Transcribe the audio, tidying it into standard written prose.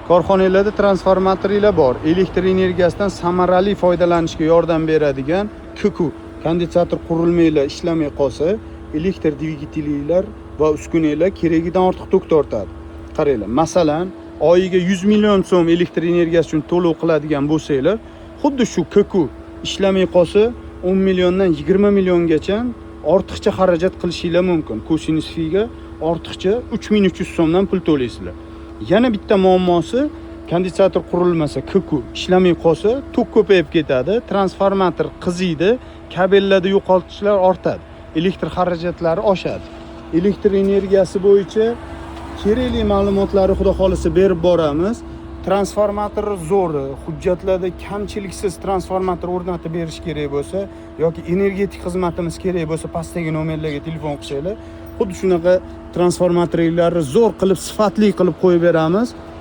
Korxonalarda transformatorlar bor. Elektr energiyasidan samarali foydalanishga yordam beradigan KQ konditsator qurilmalar ishlamay qolsa, elektr dvigatellar va uskunalar keragidan ortiq tok tortadi. Qaranglar, masalan, oyiga 100 million so'm elektr energiyasi uchun to'lov qiladigan bo'lsanglar, xuddi shu KQ ishlamay qolsa 10 milliondan 20 milliongacha ortiqcha xarajat qilishinglar mumkin. Kosinus figa ortiqcha 3300 so'mdan pul to'laysizlar. Yana bitta muammosi, konditsator qurilmasi KQ ishlamay qolsa, tok ko'payib ketadi, transformator qiziydi, kabellarda yo'qotishlar ortadi, elektr xarajatlari oshadi. Elektr energiyasi bo'yicha kerakli ma'lumotlarni xudo xolisa berib boramiz. Transformator zo'ri, hujjatlarda kamchiliksiz transformator o'rnatib berish kerak bo'lsa yoki energetik xizmatimiz kerak bo'lsa, pastdagi nomerlarga telefon qilsanglar, xuddi shunaqa transformatorlarni zo'r qilib, sifatli qilib qo'yib beramiz.